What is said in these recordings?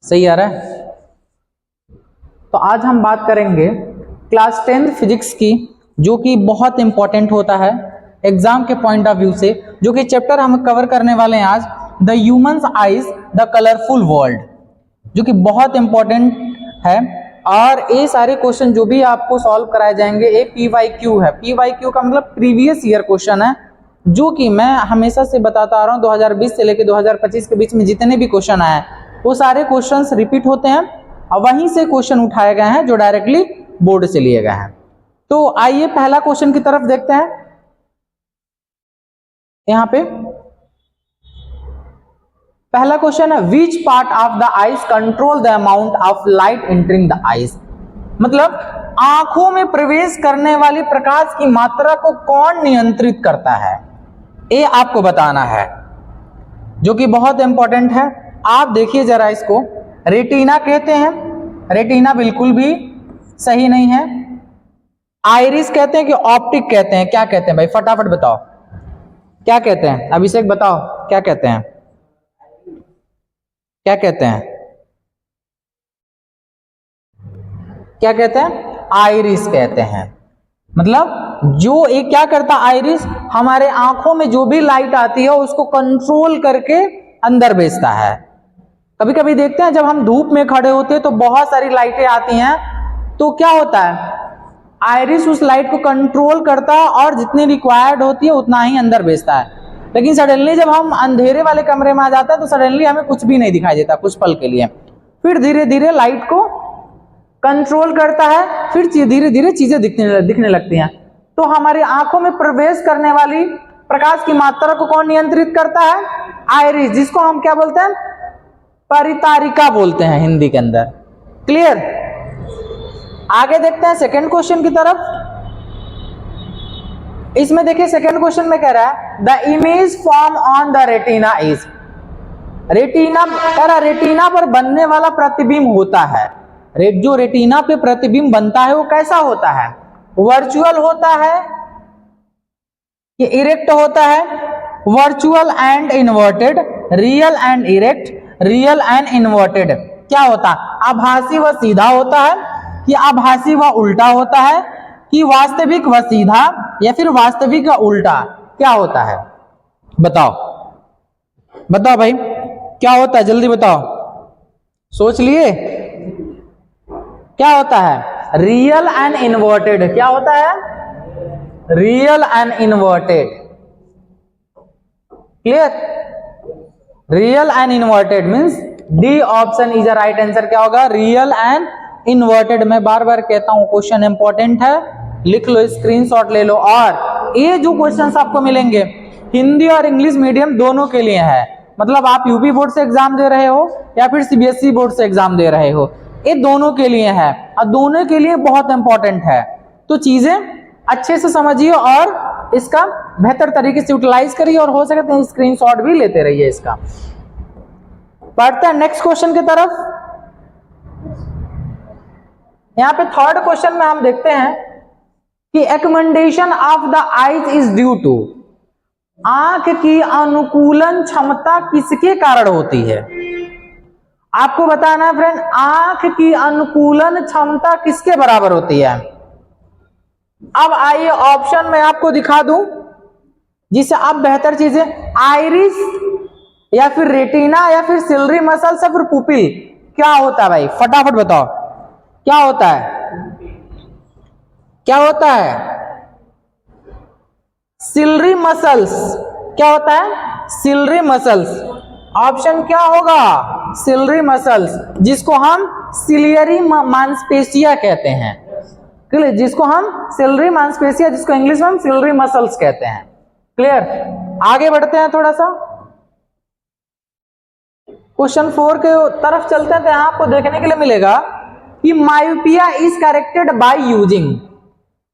सही आ रहा है? तो आज हम बात करेंगे क्लास 10th फिजिक्स की, जो कि बहुत इंपॉर्टेंट होता है एग्जाम के पॉइंट ऑफ व्यू से। जो कि चैप्टर हम कवर करने वाले हैं आज, the humans eyes the colourful world, जो कि बहुत इंपॉर्टेंट है। और ये सारे क्वेश्चन जो भी आपको सॉल्व कराए जाएंगे, ये PYQ है। PYQ का मतलब प्रीवियस ईयर क्वेश्चन है, जो कि मैं हमेशा से बताता आ रहा हूँ 2020 से लेकर 2025 के बीच में जितने भी क्वेश्चन आए वो सारे क्वेश्चंस रिपीट होते हैं और वहीं से क्वेश्चन उठाए गए हैं जो डायरेक्टली बोर्ड से लिए गए हैं। तो आइए पहला क्वेश्चन की तरफ देखते हैं। यहाँ पे पहला क्वेश्चन है, which part of the eyes control the amount of light entering the eyes. मतलब आंखों में प्रवेश करने वाली प्रकाश की मात्रा को कौन नियंत्रित करता है, ये आपको बताना है, जो कि बहुत इंपॉर्टेंट है। आप देखिए जरा इसको, रेटिना कहते हैं, रेटिना बिल्कुल भी सही नहीं है। आइरिस कहते हैं कि ऑप्टिक कहते हैं, क्या कहते हैं भाई, फटाफट बताओ क्या कहते हैं। अभिषेक बताओ क्या कहते हैं, क्या कहते हैं, क्या कहते हैं? आइरिस कहते हैं। मतलब जो ये क्या करता है, आइरिस हमारे आंखों में जो भी लाइट आती है उसको कंट्रोल करके अंदर भेजता है। कभी कभी देखते हैं जब हम धूप में खड़े होते हैं तो बहुत सारी लाइटें आती हैं, तो क्या होता है, आइरिस उस लाइट को कंट्रोल करता है और जितनी रिक्वायर्ड होती है उतना ही अंदर भेजता है। लेकिन सडनली जब हम अंधेरे वाले कमरे में आ जाते हैं तो सडनली हमें कुछ भी नहीं दिखाई देता कुछ पल के लिए, फिर धीरे धीरे लाइट को कंट्रोल करता है, फिर धीरे धीरे चीजें दिखने लगती हैं। तो हमारी आंखों में प्रवेश करने वाली प्रकाश की मात्रा को कौन नियंत्रित करता है? आइरिस, जिसको हम क्या बोलते हैं, परितारिका बोलते हैं हिंदी के अंदर। क्लियर? आगे देखते हैं सेकंड क्वेश्चन की तरफ। इसमें देखिए सेकंड क्वेश्चन में कह रहा है, the image form on the retina is. Retina कह रहा, रेटिना पर बनने वाला प्रतिबिंब होता है, जो रेटिना पे प्रतिबिंब बनता है वो कैसा होता है, वर्चुअल होता है कि इरेक्ट होता है? Virtual and inverted, real and erect, real and inverted. क्या होता है, आभासी व सीधा होता है कि आभासी व उल्टा होता है कि वास्तविक व सीधा या फिर वास्तविक व उल्टा, क्या होता है? बताओ बताओ भाई क्या होता है, जल्दी बताओ, सोच लिए क्या होता है? Real and inverted. क्या होता है? Real and inverted. Clear? Real and inverted means D option is a right answer. क्या होगा? Real and inverted. मैं बार बार कहता हूं क्वेश्चन इंपॉर्टेंट है, लिख लो, स्क्रीनशॉट ले लो। और ये जो क्वेश्चंस आपको मिलेंगे हिंदी और इंग्लिश मीडियम दोनों के लिए है। मतलब आप यूपी बोर्ड से एग्जाम दे रहे हो या फिर सीबीएसई बोर्ड से एग्जाम दे रहे हो, ये दोनों के लिए है और दोनों के लिए बहुत इंपॉर्टेंट है। तो चीजें अच्छे से समझिए और इसका बेहतर तरीके से यूटिलाइज करिए और हो सके तो स्क्रीनशॉट भी लेते रहिए इसका। बढ़ते हैं नेक्स्ट क्वेश्चन की तरफ। यहाँ पे थर्ड क्वेश्चन में हम देखते हैं कि accommodation of the eyes is due to. आंख की अनुकूलन क्षमता किसके कारण होती है? आपको बताना है फ्रेंड, आंख की अनुकूलन क्षमता किसके बराबर होती है? अब आइए ऑप्शन में आपको दिखा दूं जिससे आप बेहतर चीजें, आइरिस या फिर रेटिना या फिर सिलरी मसल्स या फिर पुपिल, क्या होता है भाई, फटाफट बताओ क्या होता है? क्या होता है? Ciliary muscles. क्या होता है? Ciliary muscles. ऑप्शन क्या होगा? सिलरी मसल्स, जिसको हम सिलियरी मांसपेशिया कहते हैं। क्लियर? जिसको हम सिलरी मांसपेशिया, जिसको इंग्लिश में हम सिलरी मसल्स कहते हैं। क्लियर? आगे बढ़ते हैं थोड़ा सा, क्वेश्चन 4 के तरफ चलते हैं। तो यहां आपको देखने के लिए मिलेगा कि myopia is corrected by using,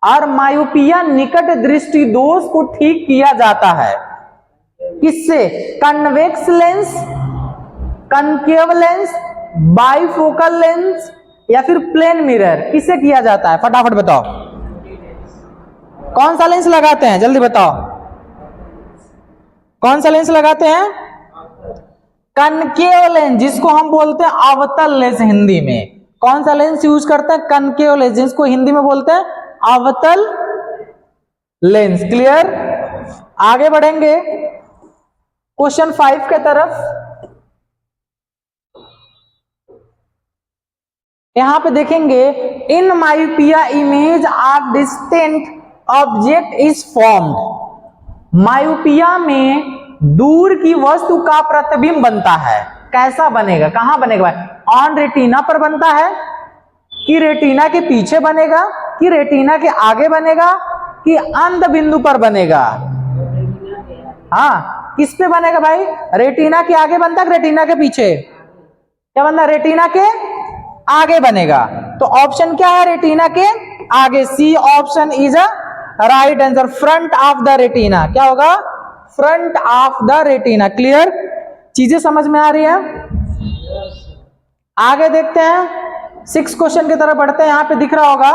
और मायोपिया निकट दृष्टि दोष को ठीक किया जाता है किससे? Convex lens, concave lens, bifocal lens या फिर प्लेन मिरर, किससे किया जाता है? फटाफट बताओ, कौन सा लेंस लगाते हैं? जल्दी बताओ, कौन सा लेंस लगाते हैं? कनकेव लेंस, जिसको हम बोलते हैं अवतल लेंस हिंदी में। कौन सा लेंस यूज करते हैं? कनकेव लेंस, जिसको हिंदी में बोलते हैं अवतल लेंस। क्लियर? आगे बढ़ेंगे क्वेश्चन 5 के तरफ। यहां पे देखेंगे, in myopia image of distant object is formed. Myopia में दूर की वस्तु का प्रतिबिंब बनता है। कैसा बनेगा? कहां बनेगा भाई? ऑन रेटिना पर बनता है कि रेटिना के पीछे बनेगा कि रेटिना के आगे बनेगा कि अंध बिंदु पर बनेगा? हाँ, किस पे बनेगा भाई? रेटिना के आगे बनता है, रेटिना के पीछे? क्या बनता? रेटिना के आगे बनेगा। तो ऑप्शन क्या है? रेटिना के आगे। C option is a right answer, front of the retina. क्या होगा? Front of the retina. Clear? चीजें समझ में आ रही है? आगे देखते हैं, 6 क्वेश्चन की तरफ बढ़ते हैं। यहां पे दिख रहा होगा,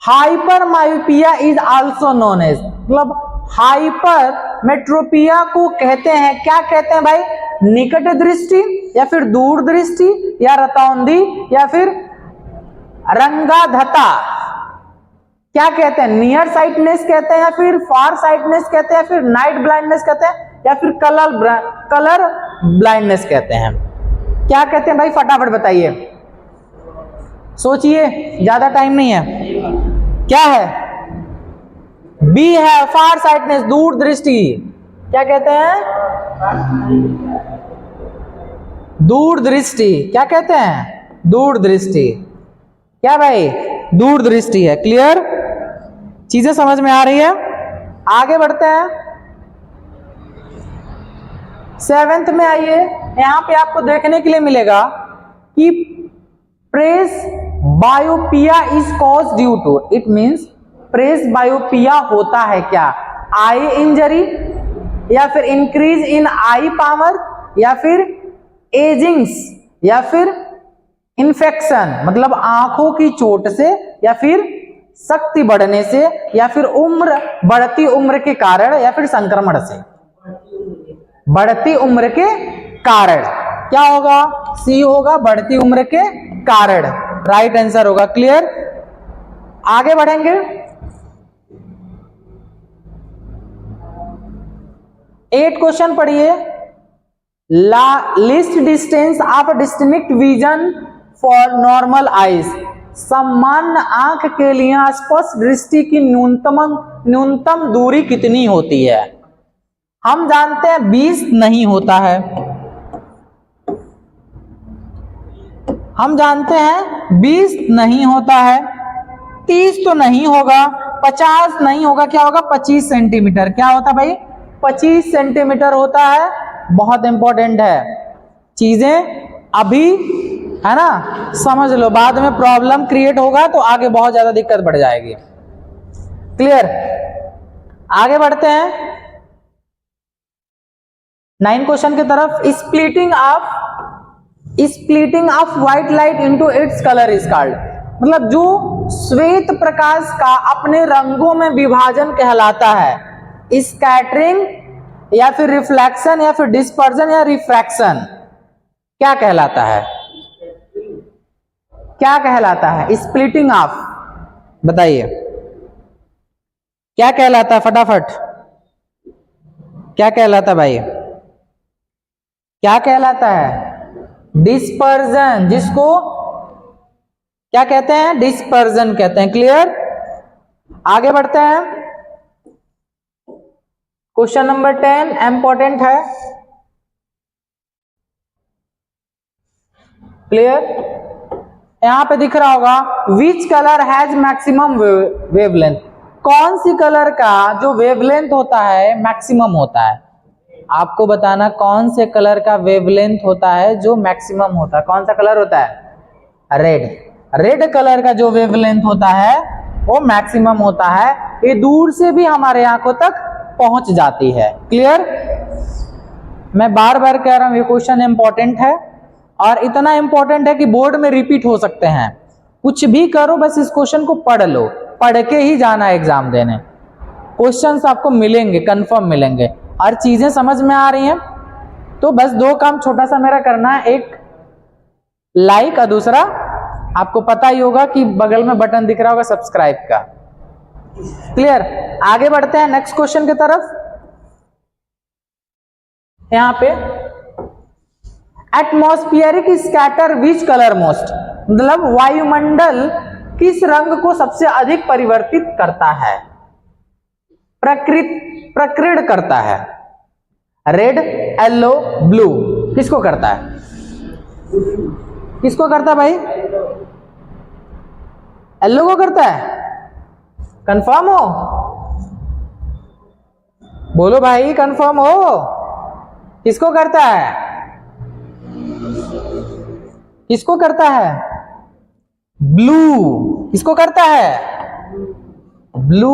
hyper myopia is also known as, मतलब हाइपर मेट्रोपिया को कहते हैं, क्या कहते हैं भाई? निकट दृष्टि या फिर दूर दृष्टि या रतौंधी या फिर रंगाधता। क्या कहते हैं? नियर साइटनेस कहते हैं या फिर फार साइटनेस कहते हैं या फिर नाइट ब्लाइंडनेस कहते हैं या फिर कलर ब्लाइंडनेस कहते हैं? क्या कहते हैं भाई? फटाफट बताइए, सोचिए, ज्यादा टाइम नहीं है। क्या है? बी है, फार साइटनेस, दूर दृष्टि। क्या कहते हैं? दूर दृष्टि। क्या कहते हैं? दूर दृष्टि। क्या भाई? दूर दृष्टि है। क्लियर? चीजें समझ में आ रही है? आगे बढ़ते हैं, 7th में आइए। यहां पे आपको देखने के लिए मिलेगा कि presbyopia is cause due to, it means presbyopia होता है क्या? आई इंजरी या फिर इंक्रीज इन आई पावर या फिर एजिंग्स या फिर इन्फेक्शन, मतलब आंखों की चोट से या फिर शक्ति बढ़ने से या फिर बढ़ती उम्र के कारण या फिर संक्रमण से? बढ़ती उम्र के कारण। क्या होगा? सी होगा, बढ़ती उम्र के कारण। राइट आंसर होगा। क्लियर? आगे बढ़ेंगे, 8 क्वेश्चन पढ़िए। List distance of distinct vision for normal eyes, सामान्य आंख के लिए स्पष्ट दृष्टि की न्यूनतम दूरी कितनी होती है? हम जानते हैं 20 नहीं होता है, हम जानते हैं 20 नहीं होता है, 30 तो नहीं होगा, 50 नहीं होगा, क्या होगा? 25 सेंटीमीटर। क्या होता भाई? 25 सेंटीमीटर होता है। बहुत इंपॉर्टेंट है, चीजें अभी है ना, समझ लो, बाद में प्रॉब्लम क्रिएट होगा तो आगे बहुत ज्यादा दिक्कत बढ़ जाएगी। क्लियर? आगे बढ़ते हैं 9 क्वेश्चन की तरफ। Splitting of white light into its colour is called, मतलब जो श्वेत प्रकाश का अपने रंगों में विभाजन कहलाता है। स्कैटरिंग या फिर रिफ्लेक्शन या फिर डिस्पर्जन या रिफ्रैक्शन, क्या कहलाता है? क्या कहलाता है? स्प्लिटिंग ऑफ, बताइए क्या कहलाता है? फटाफट, क्या कहलाता है भाई? क्या कहलाता है? डिस्पर्जन, जिसको क्या कहते हैं? डिस्पर्जन कहते हैं। क्लियर? आगे बढ़ते हैं, क्वेश्चन नंबर 10 इंपॉर्टेंट है। क्लियर? यहां पे दिख रहा होगा, which colour has maximum wavelength, कौन सी कलर का जो वेवलेंथ होता है मैक्सिमम होता है? आपको बताना कौन से कलर का वेवलेंथ होता है जो मैक्सिमम होता है। कौन सा कलर होता है? रेड। रेड कलर का जो वेवलेंथ होता है वो मैक्सिमम होता है, ये दूर से भी हमारे आंखों तक पहुंच जाती है। क्लियर? मैं बार बार कह रहा हूं ये क्वेश्चन इंपॉर्टेंट है, और इतना इंपॉर्टेंट है कि बोर्ड में रिपीट हो सकते हैं। कुछ भी करो, बस इस क्वेश्चन को पढ़ लो, पढ़ के ही जाना है एग्जाम देने। क्वेश्चंस आपको मिलेंगे, कंफर्म मिलेंगे। और चीजें समझ में आ रही हैं तो बस दो काम छोटा सा मेरा करना है, एक लाइक और दूसरा आपको पता ही होगा कि बगल में बटन दिख रहा होगा सब्सक्राइब का। क्लियर? आगे बढ़ते हैं नेक्स्ट क्वेश्चन की तरफ। यहां पे atmospheric scatter which colour most, मतलब वायुमंडल किस रंग को सबसे अधिक परिवर्तित करता है, प्रकीर्ण करता है? रेड, येलो, ब्लू, किसको करता है? किसको करता है भाई? येलो को करता है? कंफर्म हो? बोलो भाई, कंफर्म हो? किसको करता है? किसको करता है? ब्लू। किसको करता है? ब्लू।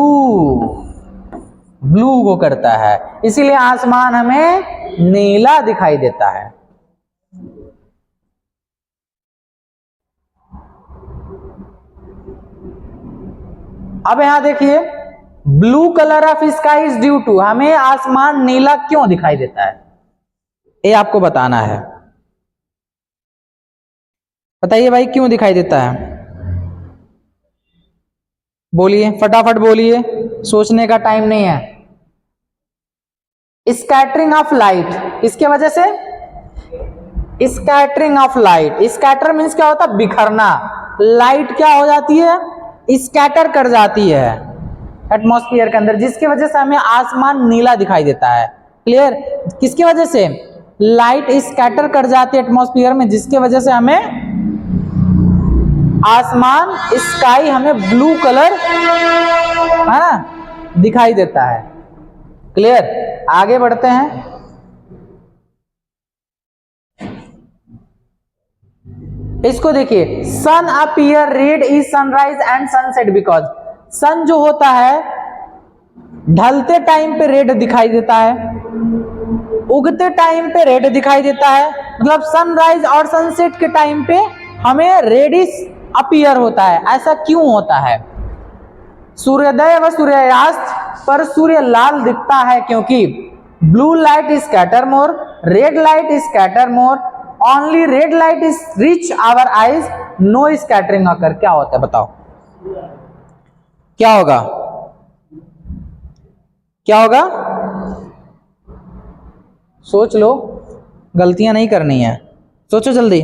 ब्लू को करता है, इसीलिए आसमान हमें नीला दिखाई देता है। अब यहां देखिए, blue colour of sky is due to, हमें आसमान नीला क्यों दिखाई देता है, ये आपको बताना है। बताइए भाई, क्यों दिखाई देता है? बोलिए, फटाफट बोलिए, सोचने का टाइम नहीं है। स्कैटरिंग ऑफ लाइट, किसके वजह से? Scattering of light. Scatter means क्या होता है? बिखरना। लाइट क्या हो जाती है? स्कैटर कर जाती है एटमॉस्फेयर के अंदर, जिसकी वजह से हमें आसमान नीला दिखाई देता है। क्लियर? किसकी वजह से? लाइट स्कैटर कर जाती है एटमॉस्फेयर में, जिसकी वजह से हमें आसमान, स्काई हमें ब्लू कलर है ना दिखाई देता है। क्लियर? आगे बढ़ते हैं। इसको देखिए, sun appear red is sunrise and sunset because, sun जो होता है ढलते टाइम पे रेड दिखाई देता है, उगते टाइम पे रेड दिखाई देता है। मतलब सनराइज और सनसेट के टाइम पे हमें रेडिश अपीयर होता है। ऐसा क्यों होता है? सूर्योदय व सूर्यास्त पर सूर्य लाल दिखता है क्योंकि blue light is scatter more, red light is scatter more, only red light is reach our eyes, no scattering occur. क्या होता है बताओ? क्या होगा? क्या होगा? सोच लो, गलतियां नहीं करनी है, सोचो जल्दी।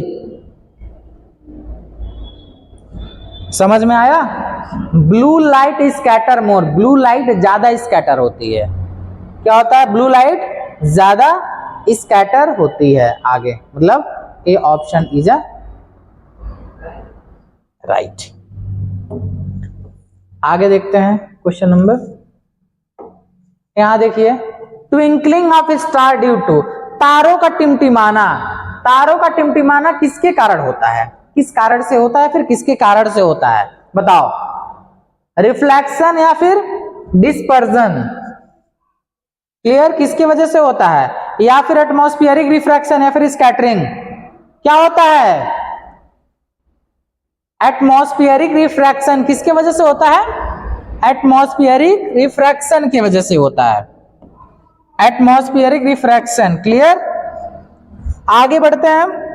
समझ में आया? ब्लू लाइट स्कैटर मोर, ब्लू लाइट ज्यादा स्कैटर होती है। क्या होता है? ब्लू लाइट ज्यादा स्कैटर होती है। आगे मतलब A option is a right. आगे देखते हैं क्वेश्चन नंबर। यहां देखिए, twinkling of star due to, तारों का टिमटिमाना। तारों का टिमटिमाना किसके कारण होता है? किस कारण से होता है, फिर किसके कारण से होता है बताओ? रिफ्लेक्शन या फिर डिस्पर्जन? क्लियर? किसकी वजह से होता है? या फिर एटमॉस्फेरिक रिफ्रैक्शन या फिर स्कैटरिंग? क्या होता है? एटमॉस्फेरिक रिफ्रैक्शन किसके वजह से होता है? एटमॉस्फेरिक रिफ्रैक्शन की वजह से होता है, एटमॉस्फेरिक रिफ्रैक्शन। क्लियर? आगे बढ़ते हैं।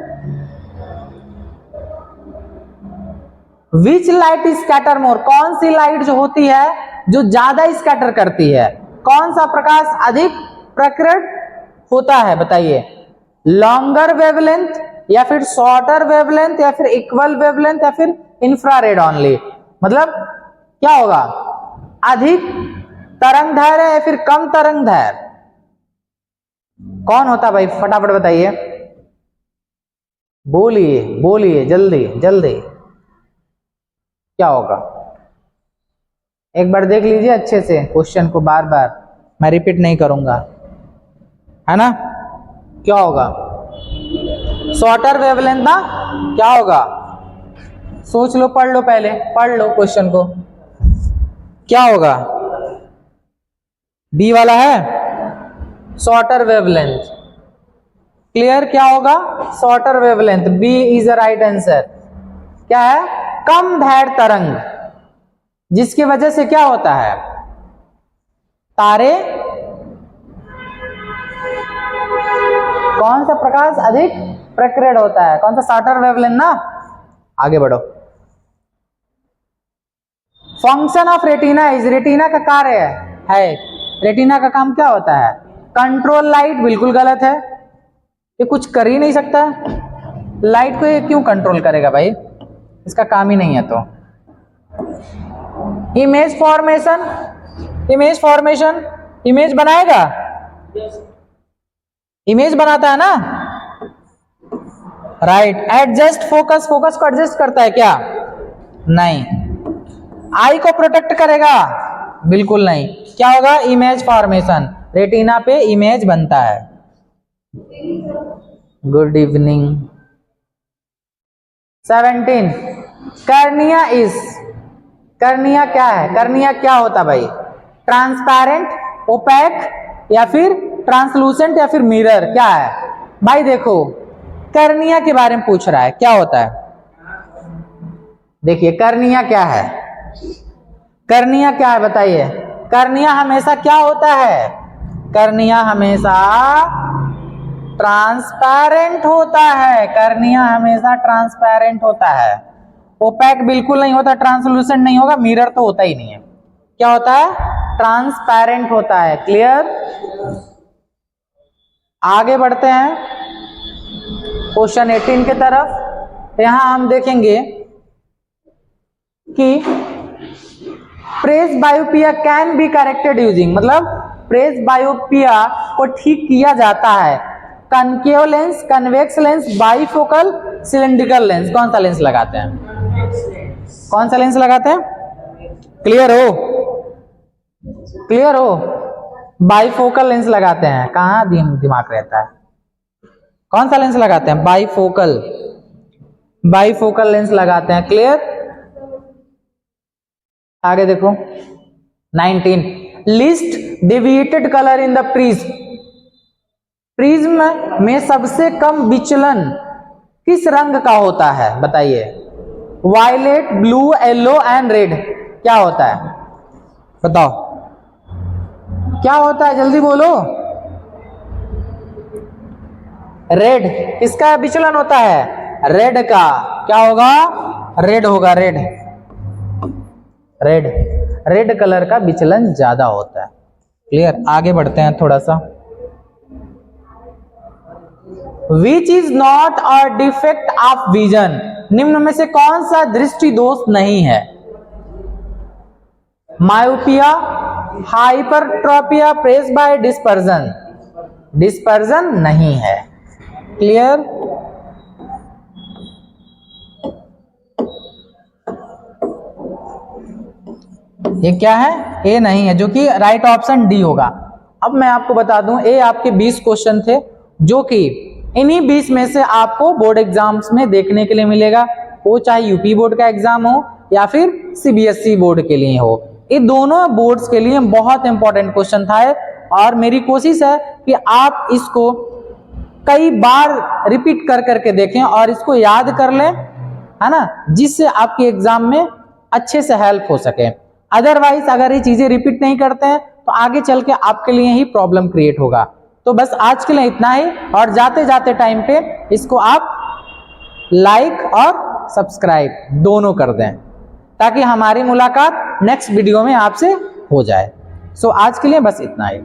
विच लाइट स्कैटर मोर, कौन सी लाइट जो होती है जो ज्यादा स्कैटर करती है? कौन सा प्रकाश अधिक प्रकट होता है बताइए? लॉन्गर वेवलेंथ या फिर शॉर्टर वेवलेंथ या फिर इक्वल वेवलेंथ या फिर इंफ्रारेड ऑनली? मतलब क्या होगा? अधिक तरंग दैर्घ्य या फिर कम तरंग दैर्घ्य? कौन होता भाई? फटाफट बताइए, बोलिए बोलिए, जल्दी जल्दी। क्या होगा? एक बार देख लीजिए अच्छे से क्वेश्चन को, बार बार मैं रिपीट नहीं करूंगा, है ना? क्या होगा? शॉर्टर वेवलेंथ ना? क्या होगा? सोच लो, पढ़ लो, पहले पढ़ लो क्वेश्चन को। क्या होगा? बी वाला है, शॉर्टर वेवलेंथ। क्लियर? क्या होगा? Shorter wavelength, B is the right answer. क्या है? कम दैर्घ्य तरंग, जिसकी वजह से क्या होता है, तारे कौन सा प्रकाश अधिक प्रकट होता है? कौन सा? शॉर्टर वेवलेंथ ना। आगे बढ़ो। Function of retina is, retina का कार्य है, रेटिना का काम क्या होता है? Control light. बिल्कुल गलत है, ये कुछ कर ही नहीं सकता, लाइट को ये क्यों कंट्रोल करेगा भाई, इसका काम ही नहीं है। तो image formation, image formation, image बनाएगा, इमेज बनाता है ना, राइट। एडजस्ट फोकस, फोकस को एडजस्ट करता है क्या? नहीं। आई को प्रोटेक्ट करेगा? बिल्कुल नहीं। क्या होगा? इमेज फॉर्मेशन, रेटिना पे इमेज बनता है। Good evening. 17 cornea is, cornea क्या है? कर्निया क्या होता है भाई? ट्रांसपेरेंट, ओपैक, या फिर ट्रांसलूसेंट, या फिर मिरर? क्या है भाई? देखो कर्निया के बारे में पूछ रहा है, क्या होता है? देखिए कर्निया क्या है, कर्निया क्या है बताइए? कर्निया हमेशा क्या होता है? कर्निया हमेशा ट्रांसपेरेंट होता है, कर्निया हमेशा ट्रांसपेरेंट होता है। ओपैक बिल्कुल नहीं होता, ट्रांसलूसेंट नहीं होगा, मिरर तो होता ही नहीं है। क्या होता है? ट्रांसपेरेंट होता है। क्लियर? आगे बढ़ते हैं क्वेश्चन 18 की तरफ। यहां हम देखेंगे कि presbyopia can be corrected using, मतलब प्रेसबायोपिया को ठीक किया जाता है concave lens, convex lens, bifocal, cylindrical lens. कौन सा लेंस लगाते हैं? कौन सा लेंस लगाते हैं? क्लियर हो? क्लियर हो? बाइफोकल लेंस लगाते हैं। कहां दिमाग रहता है? कौन सा लेंस लगाते हैं? बाइफोकल, बाइफोकल लेंस लगाते हैं। क्लियर? आगे देखो 19 list deviated colour in the prism, prism में सबसे कम विचलन किस रंग का होता है बताइए? Violet, blue, yellow and red. क्या होता है बताओ? क्या होता है? जल्दी बोलो। रेड। किसका विचलन होता है? रेड का। क्या होगा? रेड होगा, रेड, रेड, रेड कलर का विचलन ज्यादा होता है। क्लियर? आगे बढ़ते हैं थोड़ा सा। Which is not a defect of vision, निम्न में से कौन सा दृष्टि दोष नहीं है? Myopia, hypertropia, presbyopia dispersion. Dispersion नहीं है। क्लियर? ये क्या है? ए नहीं है, जो कि राइट ऑप्शन डी होगा। अब मैं आपको बता दूं, ए आपके 20 क्वेश्चन थे, जो कि इन्हीं 20 में से आपको बोर्ड एग्जाम्स में देखने के लिए मिलेगा, वो चाहे यूपी बोर्ड का एग्जाम हो या फिर सीबीएसई बोर्ड के लिए हो। ये दोनों बोर्ड्स के लिए बहुत इंपॉर्टेंट क्वेश्चन था, और मेरी कोशिश है कि आप इसको कई बार रिपीट कर करके देखें और इसको याद कर लें, है ना, जिससे आपके एग्जाम में अच्छे से हेल्प हो सके। अदरवाइज अगर ये चीजें रिपीट नहीं करते हैं तो आगे चल के आपके लिए ही प्रॉब्लम क्रिएट होगा। तो बस आज के लिए इतना ही, और जाते जाते टाइम पे इसको आप लाइक और सब्सक्राइब दोनों कर दें, ताकि हमारी मुलाकात नेक्स्ट वीडियो में आपसे हो जाए। सो आज के लिए बस इतना ही।